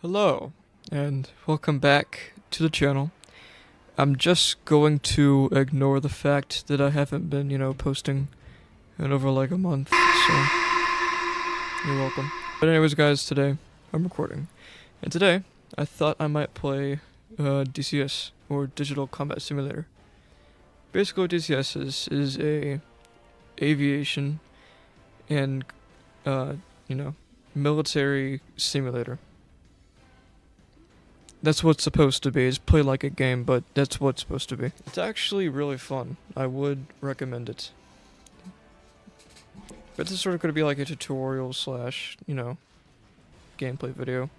Hello, and welcome back to the channel. I'm just going to ignore the fact that I haven't been, posting in over like a month, so you're welcome. But anyways guys, today I'm recording, and today I thought I might play DCS, or Digital Combat Simulator. Basically what DCS is a aviation and, military simulator. That's what it's supposed to be, is play like a game, but that's what it's supposed to be. It's actually really fun. I would recommend it. But this is sort of going to be like a tutorial slash, gameplay video.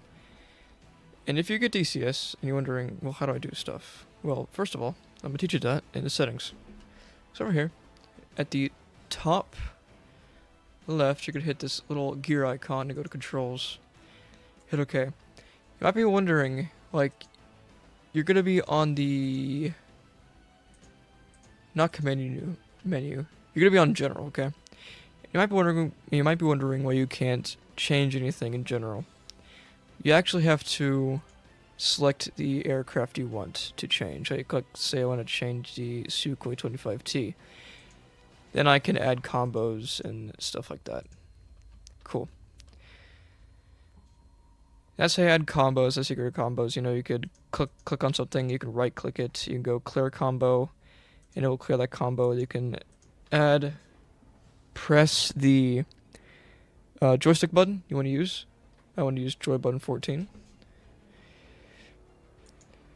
And if you get DCS and you're wondering, well, how do I do stuff? Well, first of all, I'm going to teach you that in the settings. So over here, at the top left, you could hit this little gear icon to go to controls. Hit OK. You might be wondering, like, you're gonna be on the not command menu. You're gonna be on general, okay? You might be wondering why you can't change anything in general. You actually have to select the aircraft you want to change. Like, say I want to change the Sukhoi 25T. Then I can add combos and stuff like that. Cool. That's how you add combos, the secret combos. You could click on something, you can right click it, you can go clear combo, and it will clear that combo. You can press the joystick button you want to use. I want to use joy button 14.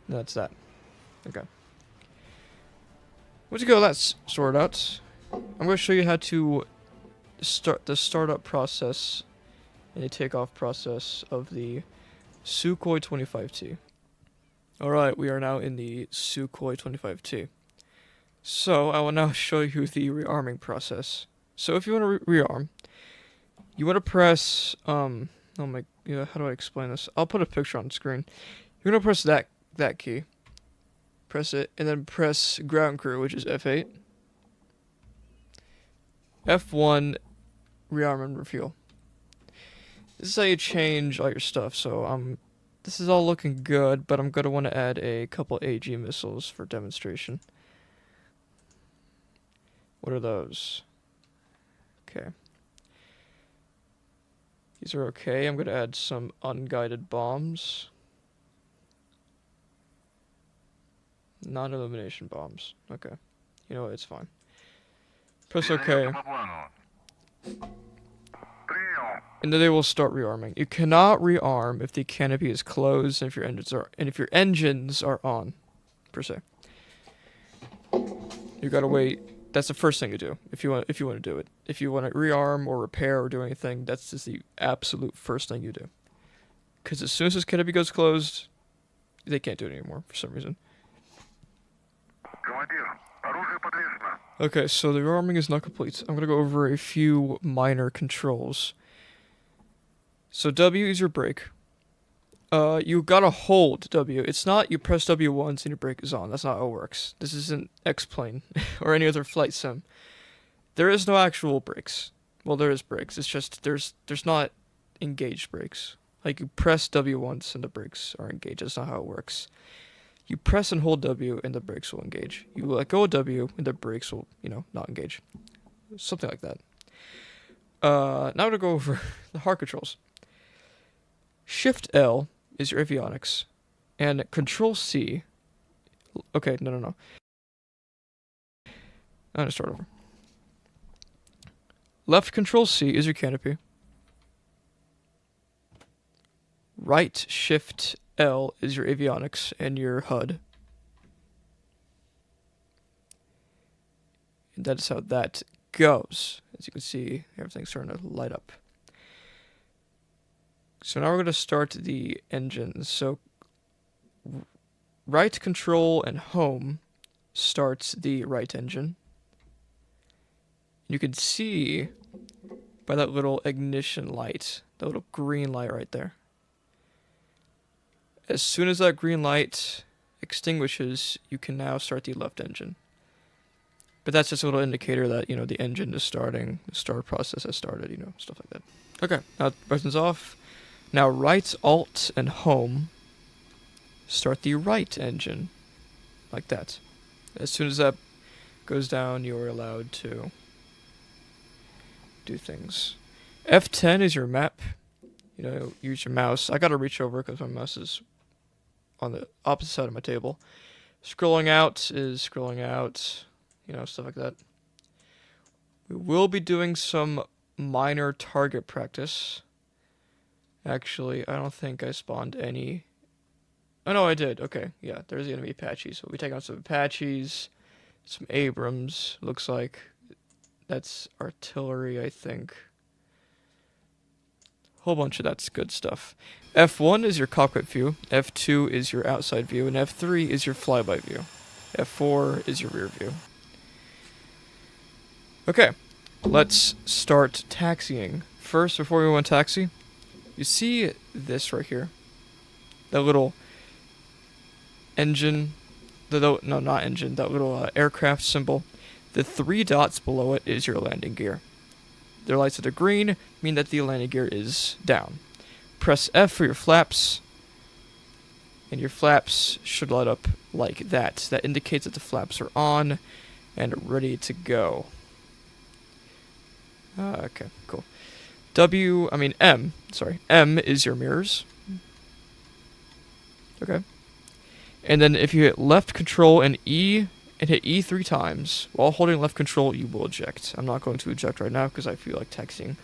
That's that. Okay. Once you got that sorted out, I'm going to show you how to start the startup process and the takeoff process of the Sukhoi 25T. Alright, we are now in the Sukhoi 25T. So, I will now show you the rearming process. So, if you want to rearm, you want to press, how do I explain this? I'll put a picture on the screen. You're going to press that key. Press it, and then press ground crew, which is F8. F1, rearm and refuel. This is how you change all your stuff, so this is all looking good, but I'm going to want to add a couple AG missiles for demonstration. What are those? Okay. These are okay. I'm going to add some unguided bombs. Non-illumination bombs. Okay. You know what, it's fine. Press OK. And then they will start rearming. You cannot rearm if the canopy is closed and if your engines are on, per se. You gotta wait. That's the first thing to do if you want to do it. If you want to rearm or repair or do anything, that's just the absolute first thing you do. Because as soon as this canopy goes closed, they can't do it anymore for some reason. Okay, so the rearming is not complete. I'm gonna go over a few minor controls. So W is your brake. You gotta hold W. It's not you press W once and your brake is on. That's not how it works. This isn't X-Plane or any other flight sim. There is no actual brakes. Well, there is brakes. It's just there's not engaged brakes. Like you press W once and the brakes are engaged. That's not how it works. You press and hold W and the brakes will engage. You let go of W and the brakes will, not engage. Something like that. Now to go over the hard controls. Shift L is your avionics, and Control C. Okay, no. I'm gonna start over. Left Control C is your canopy. Right Shift L is your avionics and your HUD. And that is how that goes. As you can see, everything's starting to light up. So now we're going to start the engines. So right control and home starts the right engine. You can see by that little ignition light, that little green light right there. As soon as that green light extinguishes, you can now start the left engine. But that's just a little indicator that, the engine is starting, the start process has started, stuff like that. Okay, now the buttons off. Now right Alt and Home. Start the right engine. Like that. As soon as that goes down, you're allowed to do things. F10 is your map. You know, use your mouse. I gotta reach over because my mouse is on the opposite side of my table. Scrolling out is scrolling out. You know, stuff like that. We will be doing some minor target practice. Actually, I don't think I spawned any. Oh no, I did. Okay, yeah, there's gonna be Apaches. We'll be taking out some Apaches, some Abrams. Looks like that's artillery, I think. Whole bunch of that's good stuff. F1 is your cockpit view. F2 is your outside view, and F3 is your flyby view. F4 is your rear view. Okay, let's start taxiing. First, before we want to taxi, you see this right here? That little engine, no, not engine, that little aircraft symbol. The 3 dots below it is your landing gear. The lights that are green mean that the landing gear is down. Press F for your flaps, and your flaps should light up like that. That indicates that the flaps are on and ready to go. Okay, cool. M is your mirrors. Okay. And then if you hit left control and E, and hit E 3 times, while holding left control, you will eject. I'm not going to eject right now because I feel like taxiing.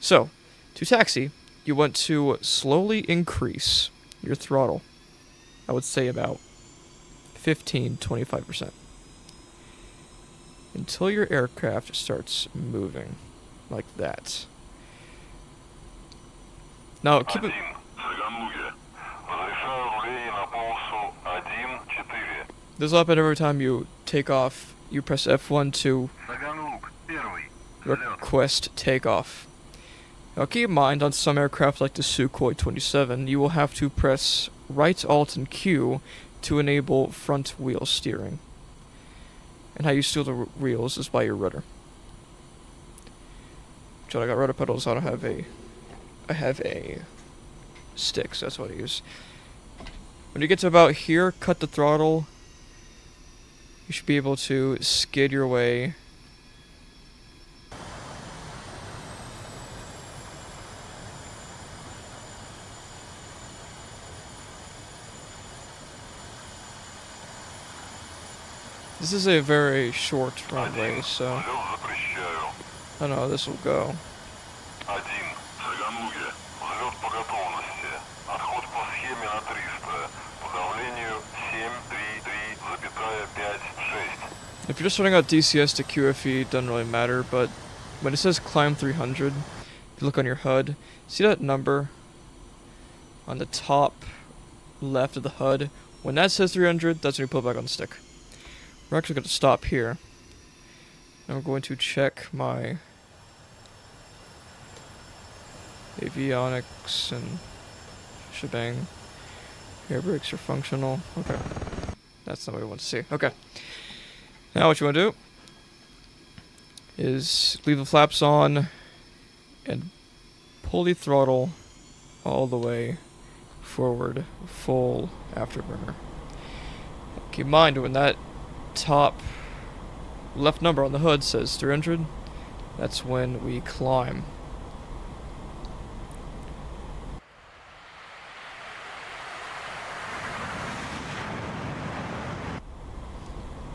So, to taxi, you want to slowly increase your throttle. I would say about 15-25%. Until your aircraft starts moving. Like that. Now, keep it... This will happen every time you take off. You press F1 to request takeoff. Now keep in mind, on some aircraft like the Sukhoi 27, you will have to press right Alt and Q to enable front wheel steering. And how you steer the wheels is by your rudder. So I got rudder pedals, I have a stick, so that's what I use. When you get to about here, cut the throttle. You should be able to skid your way. This is a very short runway, so I don't know how this will go. If you're just running out DCS to QFE, it doesn't really matter, but when it says climb 300, if you look on your HUD, see that number on the top left of the HUD? When that says 300, that's when you put it back on the stick. We're actually going to stop here. I'm going to check my avionics and shebang. Air brakes are functional. Okay. That's not what we want to see. Okay. Now what you want to do is leave the flaps on and pull the throttle all the way forward, full afterburner. Keep in mind, when that top left number on the hood says 300, that's when we climb.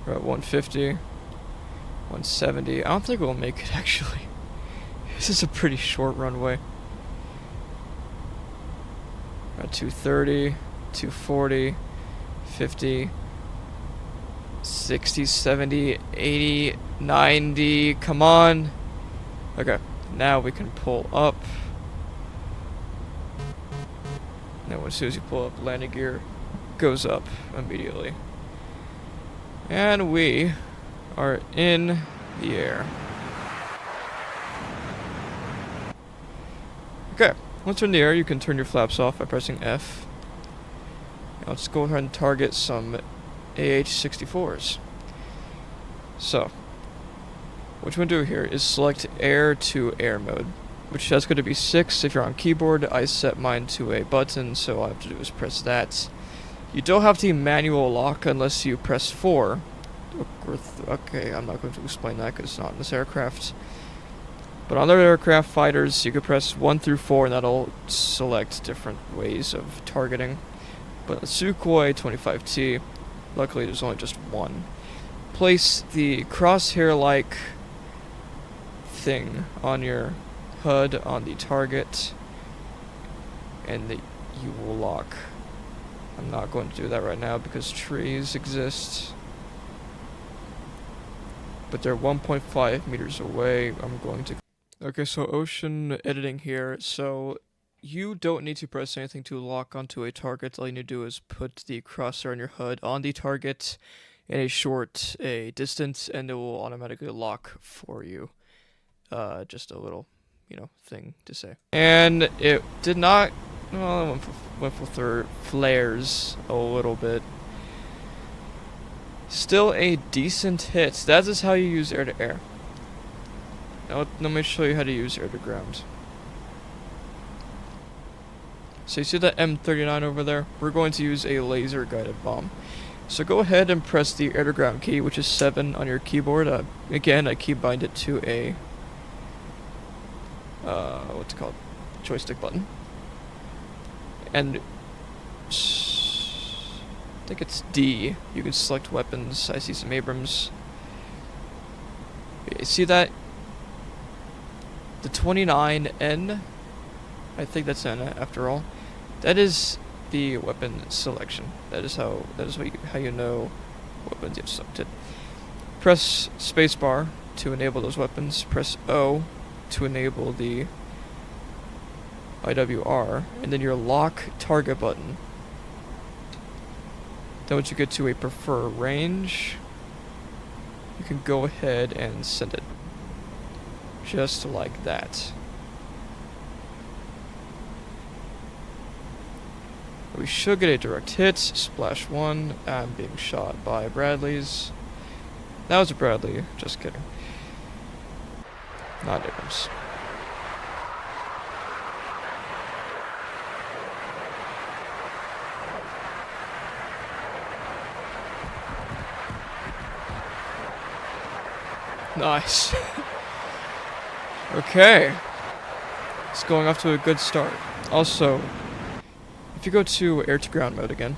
We're at 150, 170. I don't think we'll make it, actually. This is a pretty short runway. We're at 230, 240, 50, 60, 70, 80, 90. Come on. Okay, now we can pull up. Now as soon as you pull up, landing gear goes up immediately. And we are in the air. Okay, once you're in the air, you can turn your flaps off by pressing F. Now let's go ahead and target some AH-64s. So, what you want to do here is select air to air mode. which that's going to be 6 if you're on keyboard. I set mine to a button, so all I have to do is press that. You don't have to manual lock unless you press 4. Okay, I'm not going to explain that because it's not in this aircraft. But on other aircraft fighters, you could press 1 through 4 and that'll select different ways of targeting. But the Sukhoi 25T, luckily there's only just one. Place the crosshair-like thing on your HUD on the target, and you will lock. I'm not going to do that right now because trees exist. But they're 1.5 meters away. I'm going to... Okay, so ocean editing here. So you don't need to press anything to lock onto a target. All you need to do is put the crosshair on your HUD on the target in a distance, and it will automatically lock for you. Just a little, thing to say. And it did not... Well, it went for flares a little bit. Still a decent hit. That is how you use air-to-air. Now let me show you how to use air-to-ground. So you see that M39 over there? We're going to use a laser-guided bomb. So go ahead and press the air-to-ground key, which is 7 on your keyboard. Again, I keybind it to a... what's it called? Joystick button. And... I think it's D. You can select weapons. I see some Abrams. You see that? The 29N? I think that's N after all. That is the weapon selection. That is how you know weapons you've selected. Press spacebar to enable those weapons. Press O to enable the IWR, and then your lock target button. Then once you get to a prefer range, you can go ahead and send it. Just like that. We should get a direct hit. Splash 1. I'm being shot by Bradleys. That was a Bradley. Just kidding. Not Abrams. Nice. Okay. It's going off to a good start. Also, if you go to air-to-ground mode again,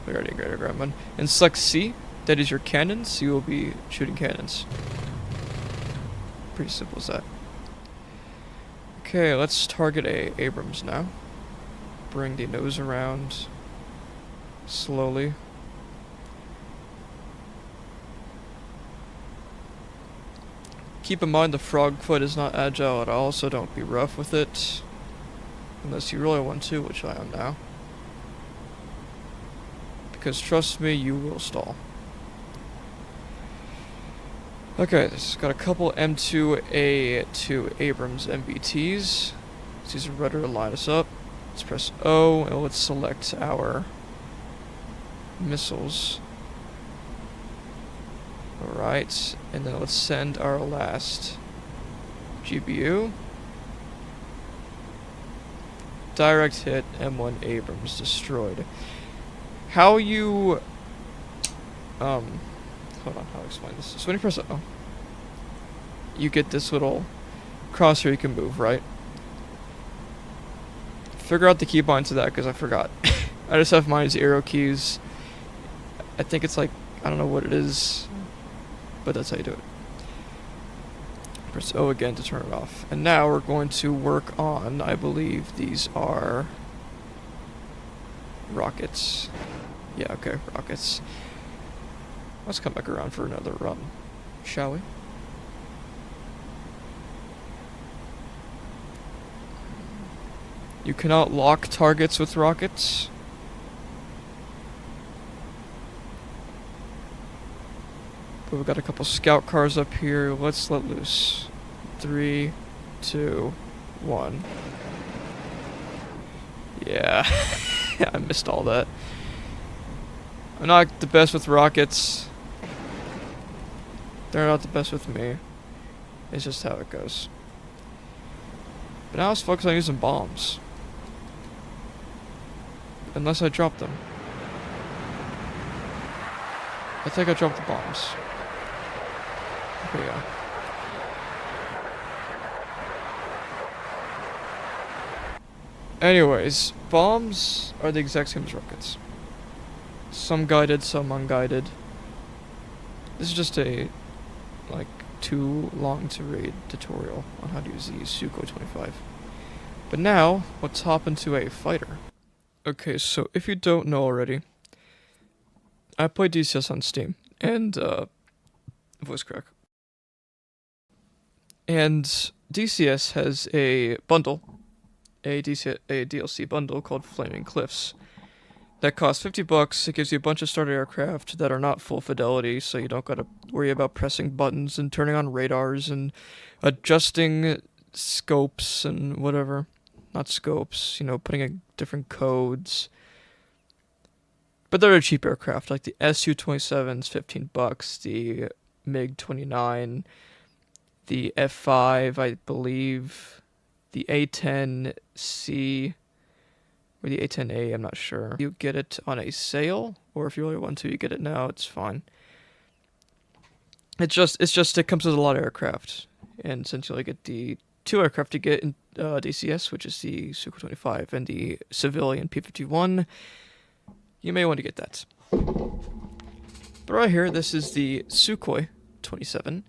we already got air-to-ground mode, and select C, that is your cannons, you will be shooting cannons. Pretty simple as that. Okay, let's target a Abrams now. Bring the nose around slowly. Keep in mind the frog foot is not agile at all, so don't be rough with it. Unless you really want to, which I am now. Because trust me, you will stall. Okay, this has got a couple M2A2 Abrams MBTs. Let's use a rudder to line us up. Let's press O, and let's select our missiles. Alright, and then let's send our last GBU. Direct hit, M1 Abrams destroyed. How you... hold on, how to explain this? So when you press O, you get this little crosshair you can move, right? Figure out the keybind to that, because I forgot. I just have mine as arrow keys. I think it's like, I don't know what it is, but that's how you do it. Press O again to turn it off. And now we're going to work on, I believe these are rockets. Yeah, okay, rockets. Let's come back around for another run, shall we? You cannot lock targets with rockets. But we've got a couple scout cars up here. Let's let loose. 3, 2, 1. Yeah, I missed all that. I'm not the best with rockets. They're not the best with me. It's just how it goes. But now let's focus on using bombs. Unless I drop them. I think I dropped the bombs. Okay, yeah. Anyways, bombs are the exact same as rockets. Some guided, some unguided. This is just a, like, too long to read tutorial on how to use the Sukhoi 25. But now, let's hop into a fighter. Okay, so if you don't know already, I play DCS on Steam, and, voice crack. And DCS has a bundle, a DLC bundle called Flaming Cliffs, that costs $50. It gives you a bunch of starter aircraft that are not full fidelity, so you don't gotta worry about pressing buttons and turning on radars and adjusting scopes and whatever. Not scopes, you know, putting in different codes. But they're a cheap aircraft, like the Su-27's $15, the MiG-29, the F-5, I believe, the A-10C, or the A-10A, I'm not sure. You get it on a sale, or if you really want to, you get it now, it's fine. It comes with a lot of aircraft, and since you only get the 2 aircraft to get in DCS, which is the Sukhoi 25 and the civilian P-51, you may want to get that. But right here, this is the Sukhoi 27.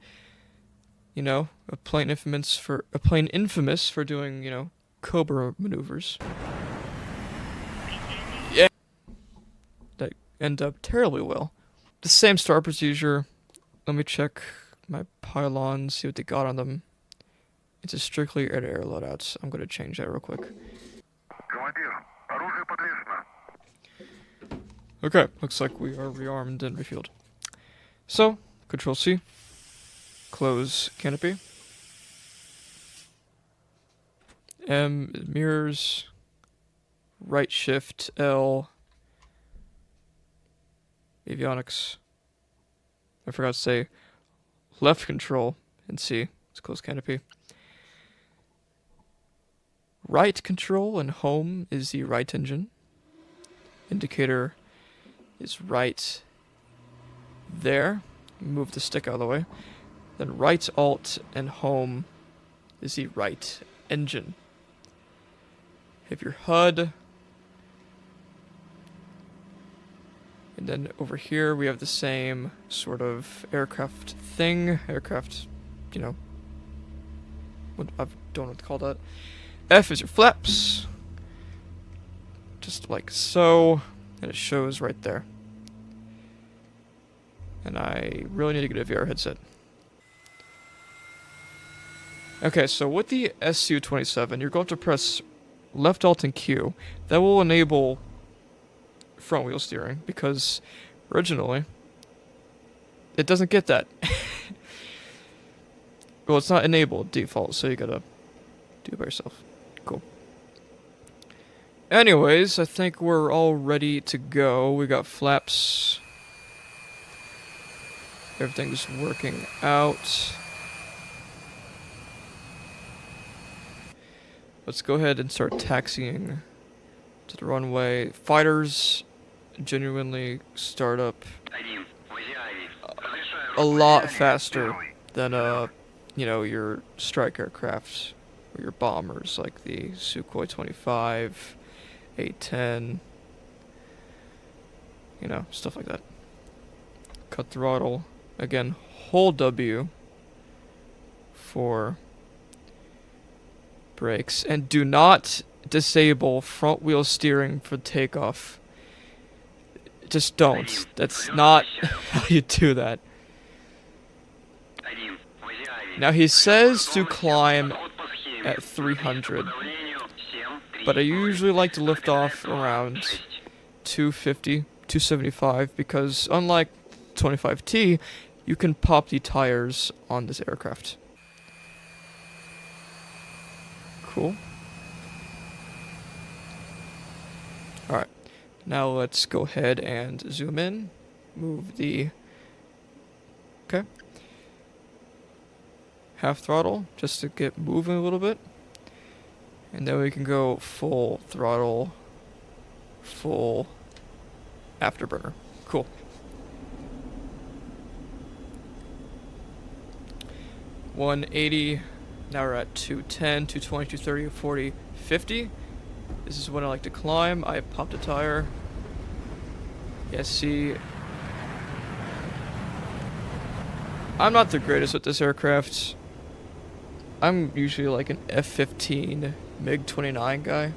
You know, a plane infamous for doing, you know, Cobra maneuvers. Yeah. That end up terribly well. The same start procedure. Let me check my pylons, see what they got on them. It's a strictly air-to-air loadout. I'm gonna change that real quick. Okay, looks like we are rearmed and refueled. So, Control C. Close canopy. M mirrors. Right shift L. Avionics. I forgot to say left control and C. Let's close canopy. Right control and home is the right engine. Indicator is right there. Move the stick out of the way. Then right alt and home is the right engine. Have your HUD. And then over here we have the same sort of aircraft thing. Aircraft, you know, I don't know what to call that. F is your flaps. Just like so. And it shows right there. And I really need to get a VR headset. Okay, so with the Su-27, you're going to press left alt and Q. That will enable front wheel steering, because originally it doesn't get that. Well, it's not enabled default, so you gotta do it by yourself. Cool. Anyways, I think we're all ready to go. We got flaps. Everything's working out. Let's go ahead and start taxiing to the runway. Fighters genuinely start up a lot faster than you know, your strike aircraft or your bombers like the Sukhoi 25, A-10, you know, stuff like that. Cut throttle. Again, hold W for brakes, and do not disable front wheel steering for takeoff. Just don't. That's not how you do that. Now he says to climb at 300, but I usually like to lift off around 250, 275, because unlike 25T, you can pop the tires on this aircraft. Cool. Alright, now let's go ahead and zoom in, move the... Okay. Half throttle, just to get moving a little bit. And then we can go full throttle, full afterburner. Cool. $180. Now we're at 210, 220, 230, 40, 50. This is when I like to climb. I popped a tire. Yeah, see, I'm not the greatest with this aircraft. I'm usually like an F-15 MiG-29 guy.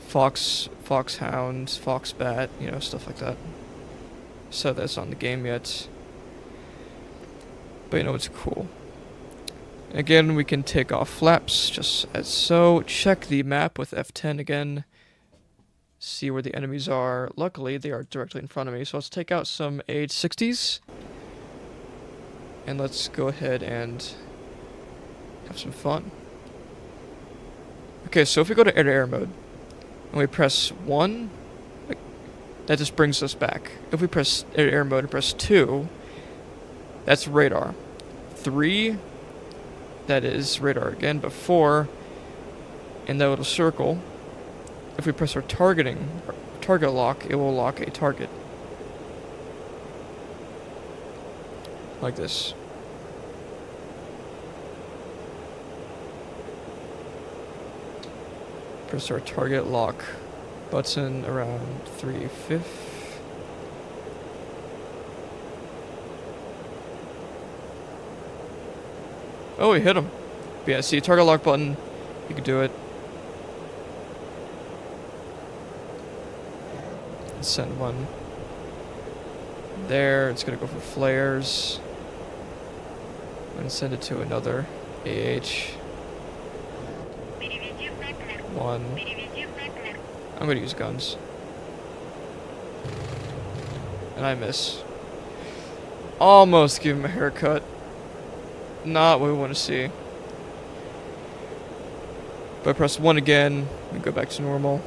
Foxhound, Foxbat, you know, stuff like that. So that's not in the game yet. But you know, it's cool. Again, we can take off flaps, just as so. Check the map with F10 again. See where the enemies are. Luckily, they are directly in front of me, so let's take out some AH-60s. And let's go ahead and have some fun. Okay, so if we go to air-to-air mode, and we press 1, like, that just brings us back. If we press air-to-air mode and press 2, that's radar. 3, that is radar again, but 4, in that little circle, if we press our target lock, it will lock a target. Like this. Press our target lock button around 3/5. Oh, we hit him. But yeah, see, target lock button, you can do it. Send one there. It's gonna go for flares. And send it to another AH. 1. I'm gonna use guns. And I miss. Almost give him a haircut. Not what we want to see. But I press 1 again and go back to normal.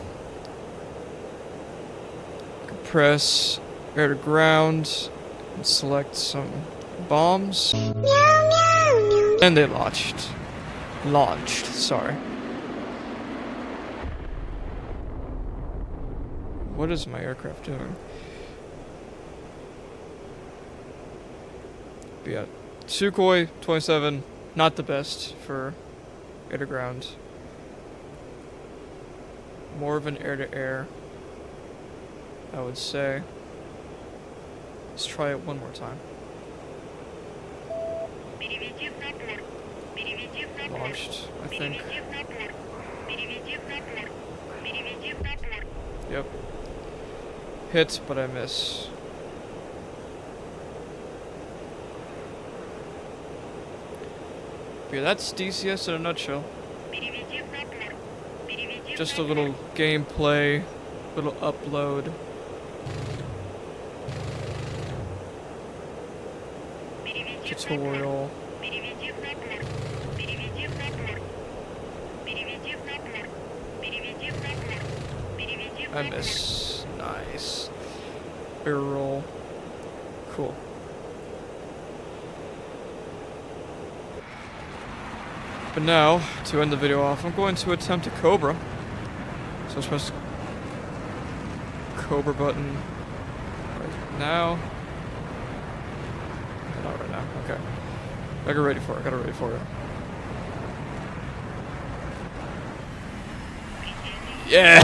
Press air to ground and select some bombs. And they launched. Sorry. What is my aircraft doing? But yeah, Sukhoi 27, not the best for air to ground. More of an air to air, I would say. Let's try it one more time. Launched, I think. Yep. Hit, but I miss. Yeah, that's DCS in a nutshell. Just a little gameplay, little upload. Tutorial. I miss. Nice. Barrel roll. Cool. But now, to end the video off, I'm going to attempt a Cobra. So let's press Cobra button right now. Not right now. Okay. I got ready for it. Yeah!